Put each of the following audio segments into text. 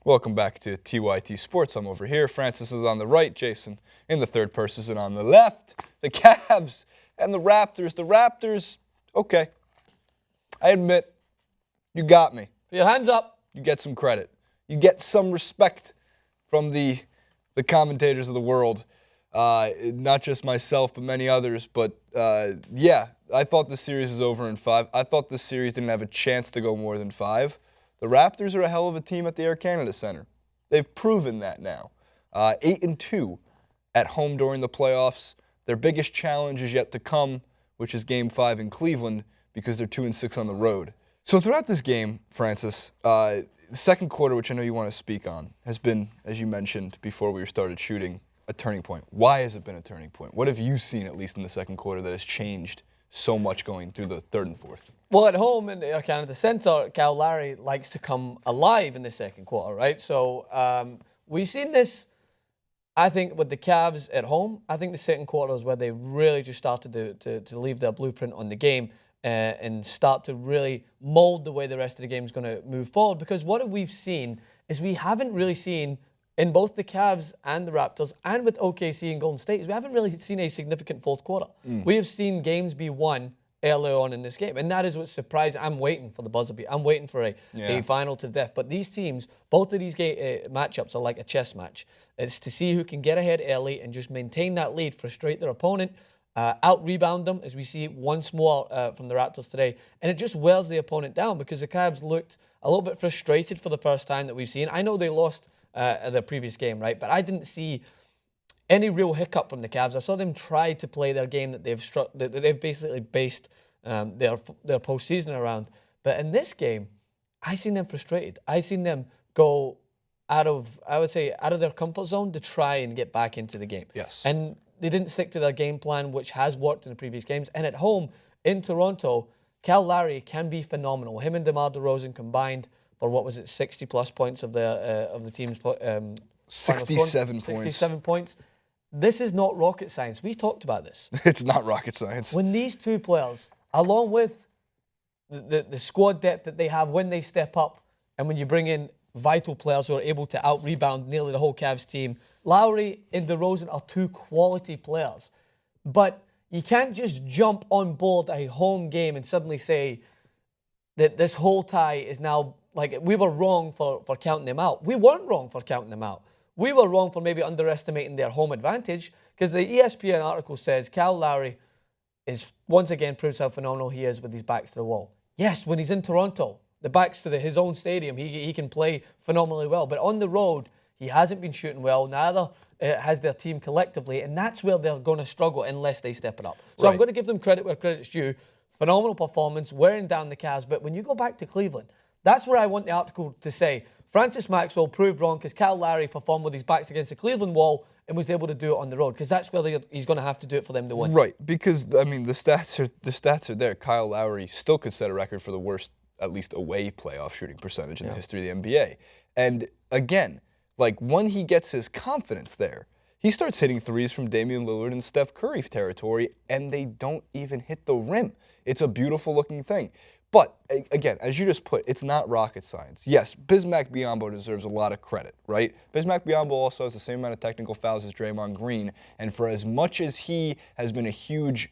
Welcome back to TYT Sports. I'm over here. Francis is on the right. Jason in the third person on the left. The Cavs and the Raptors. The Raptors, okay. I admit, you got me. Put your hands up. You get some credit. You get some respect from the commentators of the world. Not just myself, but many others. But, yeah, I thought the series was over in 5. I thought this series didn't have a chance to go more than 5. The Raptors are a hell of a team at the Air Canada Centre. They've proven that now. 8-2 at home during the playoffs. Their biggest challenge is yet to come, which is Game 5 in Cleveland, because they're 2-6 on the road. So throughout this game, Francis, the second quarter, which I know you want to speak on, has been, as you mentioned before we started shooting, a turning point. Why has it been a turning point? What have you seen, at least in the second quarter, that has changed so much going through the third and fourth? Well, at home in the Air Canada Centre, Lowry likes to come alive in the second quarter, right? So we've seen this, I think, with the Cavs at home. I think the second quarter is where they really just started to leave their blueprint on the game and start to really mold the way the rest of the game is going to move forward. Because what we've seen is we haven't really seen, in both the Cavs and the Raptors, and with OKC and Golden State, we haven't really seen a significant fourth quarter. We have seen games be won earlier on in this game, and that is what's surprising. I'm waiting for the buzzer beat. I'm waiting for a final to the death. But these teams, both of these matchups are like a chess match. It's to see who can get ahead early and just maintain that lead, frustrate their opponent, out-rebound them, as we see once more from the Raptors today. And it just wears the opponent down, because the Cavs looked a little bit frustrated for the first time that we've seen. I know they lost their previous game, right? But I didn't see any real hiccup from the Cavs. I saw them try to play their game that they've basically based their postseason around. But in this game, I seen them frustrated. I seen them go out of their comfort zone to try and get back into the game. Yes. And they didn't stick to their game plan, which has worked in the previous games. And at home in Toronto, Lowry can be phenomenal. Him and DeMar DeRozan combined for, 60-plus points of the team's 67 points. 67 points. This is not rocket science. We talked about this. It's not rocket science. When these two players, along with the squad depth that they have when they step up, and when you bring in vital players who are able to out-rebound nearly the whole Cavs team, Lowry and DeRozan are two quality players. But you can't just jump on board a home game and suddenly say that this whole tie is now, like, we were wrong for counting them out. We weren't wrong for counting them out. We were wrong for maybe underestimating their home advantage, because the ESPN article says Lowry is once again proves how phenomenal he is with his backs to the wall. Yes, when he's in Toronto, the backs to his own stadium, he can play phenomenally well. But on the road, he hasn't been shooting well. Neither has their team collectively, and that's where they're going to struggle unless they step it up. So Right. I'm going to give them credit where credit's due. Phenomenal performance, wearing down the Cavs. But when you go back to Cleveland, that's where I want the article to say Francis Maxwell proved wrong, because Lowry performed with his backs against the Cleveland wall and was able to do it on the road, because that's where he's going to have to do it for them to win. Right, because, I mean, the stats are there. Kyle Lowry still could set a record for the worst, at least away playoff shooting percentage in the history of the NBA. And again, like, when he gets his confidence there, he starts hitting threes from Damian Lillard and Steph Curry territory, and they don't even hit the rim. It's a beautiful looking thing. But, again, as you just put, it's not rocket science. Yes, Bismack Biyombo deserves a lot of credit, right? Bismack Biyombo also has the same amount of technical fouls as Draymond Green, and for as much as he has been a huge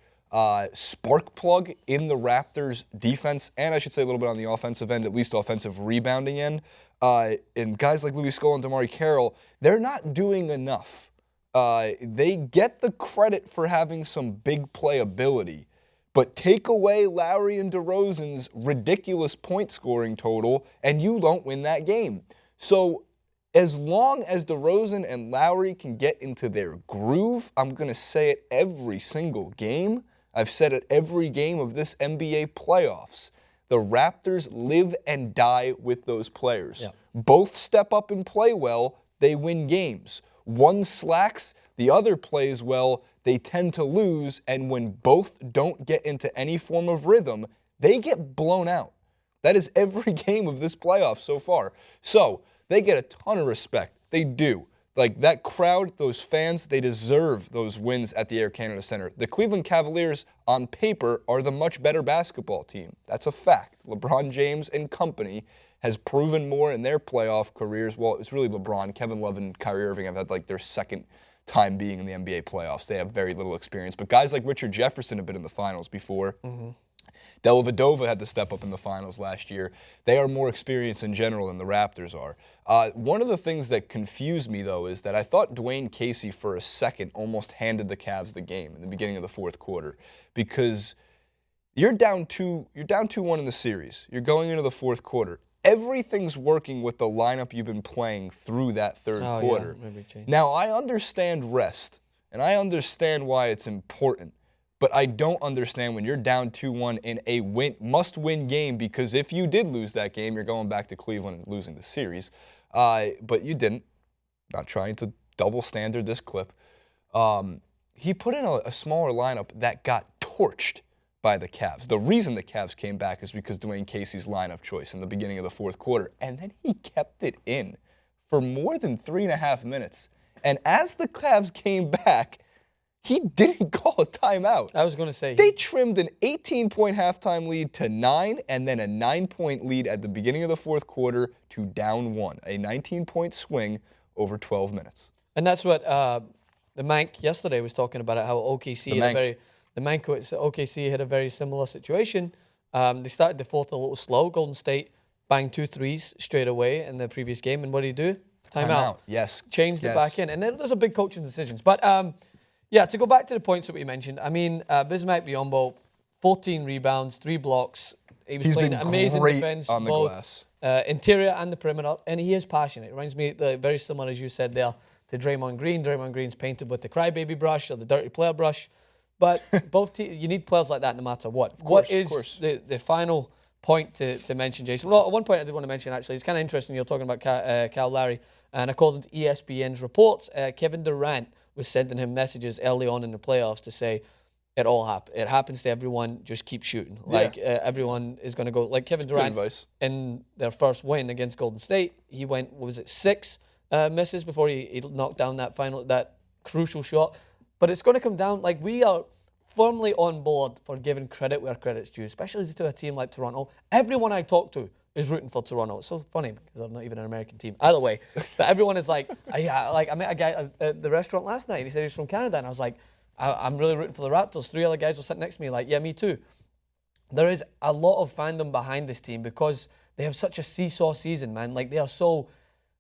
spark plug in the Raptors' defense, and I should say a little bit on the offensive end, at least offensive rebounding end, and guys like Louis Scola and DeMarre Carroll, they're not doing enough. They get the credit for having some big playability, but take away Lowry and DeRozan's ridiculous point scoring total, and you don't win that game. So as long as DeRozan and Lowry can get into their groove, I'm going to say it every single game. I've said it every game of this NBA playoffs. The Raptors live and die with those players. Yeah. Both step up and play well, they win games. One slacks, the other plays well, they tend to lose, and when both don't get into any form of rhythm, they get blown out. That is every game of this playoff so far. So they get a ton of respect. They do. Like, that crowd, those fans, they deserve those wins at the Air Canada Centre. The Cleveland Cavaliers, on paper, are the much better basketball team. That's a fact. LeBron James and company has proven more in their playoff careers. Well, it's really LeBron. Kevin Love and Kyrie Irving have had like their second time being in the NBA playoffs. They have very little experience. But guys like Richard Jefferson have been in the finals before. Dellavedova had to step up in the finals last year. They are more experienced in general than the Raptors are. One of the things that confused me, though, is that I thought Dwayne Casey for a second almost handed the Cavs the game in the beginning of the fourth quarter, because you're down 2-1 in the series. You're going into the fourth quarter. Everything's working with the lineup you've been playing through that third quarter. Yeah, now, I understand rest, and I understand why it's important. But I don't understand when you're down 2-1 in a must-win game, because if you did lose that game, you're going back to Cleveland and losing the series. But you didn't. Not trying to double standard this clip. He put in a smaller lineup that got torched by the Cavs. The reason the Cavs came back is because Dwayne Casey's lineup choice in the beginning of the fourth quarter. And then he kept it in for more than 3.5 minutes. And as the Cavs came back, he didn't call a timeout. I was going to say. They trimmed an 18-point halftime lead to 9, and then a 9-point lead at the beginning of the fourth quarter to down 1. A 19-point swing over 12 minutes. And that's what the Mank yesterday was talking about, it, how OKC had a very similar situation. They started the fourth a little slow. Golden State banged 2 threes straight away in the previous game. And what do you do? Timeout. Yes. Changed it back in. And then there's a big coaching decisions. But yeah, to go back to the points that we mentioned, I mean, Bismack Biyombo, 14 rebounds, 3 blocks. He's playing amazing defense, on the both glass. Interior and the perimeter, and he is passionate. It reminds me, very similar, as you said there, to Draymond Green. Draymond Green's painted with the crybaby brush or the dirty player brush. But both you need players like that no matter what. What is the final point to mention, Jason? Well, one point I did want to mention, actually, it's kind of interesting. You're talking about Kyle Lowry, and according to ESPN's reports, Kevin Durant was sending him messages early on in the playoffs to say, it all happens. It happens to everyone. Just keep shooting. Like, everyone is going to go. Like Kevin Durant, in their first win against Golden State, he went, what was it, 6 misses before he knocked down that crucial shot. But it's going to come down, like, we are firmly on board for giving credit where credit's due, especially to a team like Toronto. Everyone I talk to is rooting for Toronto. It's so funny because I'm not even an American team. Either way, but everyone is like, yeah, like I met a guy at the restaurant last night. He said he was from Canada, and I was like, I'm really rooting for the Raptors. 3 other guys were sitting next to me like, yeah, me too. There is a lot of fandom behind this team because they have such a seesaw season, man. Like, they are so,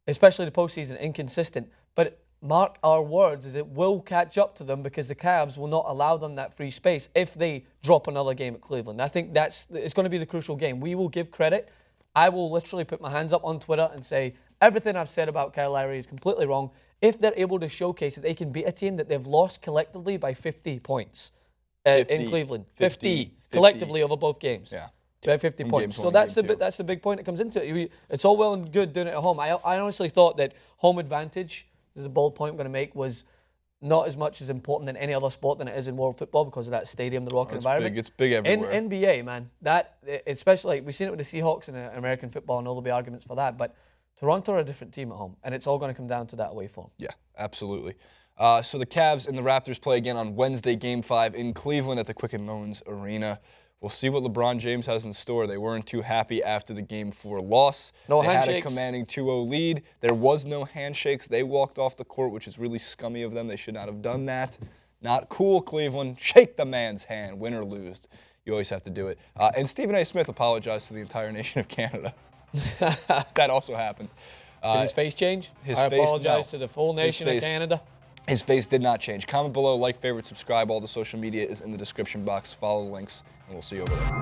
especially the postseason, inconsistent. But mark our words, is it will catch up to them because the Cavs will not allow them that free space if they drop another game at Cleveland. I think it's going to be the crucial game. We will give credit. I will literally put my hands up on Twitter and say everything I've said about Kyle Lowry is completely wrong if they're able to showcase that they can beat a team that they've lost collectively by 50 points in Cleveland. 50 collectively over both games. Yeah. By 50 points. So that's the big point that comes into it. It's all well and good doing it at home. I honestly thought that home advantage, this is a bold point I'm going to make, was not as much as important in any other sport than it is in world football because of that stadium, the rocking environment. It's big everywhere. In NBA, man, that especially, we've seen it with the Seahawks in American football, and there'll be arguments for that, but Toronto are a different team at home, and it's all going to come down to that away form. Yeah, absolutely. So the Cavs and the Raptors play again on Wednesday, Game 5 in Cleveland at the Quicken Loans Arena. We'll see what LeBron James has in store. They weren't too happy after the Game 4 loss. No handshakes. They had a commanding 2-0 lead. There was no handshakes. They walked off the court, which is really scummy of them. They should not have done that. Not cool, Cleveland. Shake the man's hand, win or lose. You always have to do it. And Stephen A. Smith apologized to the entire nation of Canada. That also happened. Did his face change? I apologize to the full nation of Canada. His face did not change. Comment below, like, favorite, subscribe. All the social media is in the description box. Follow the links, and we'll see you over there.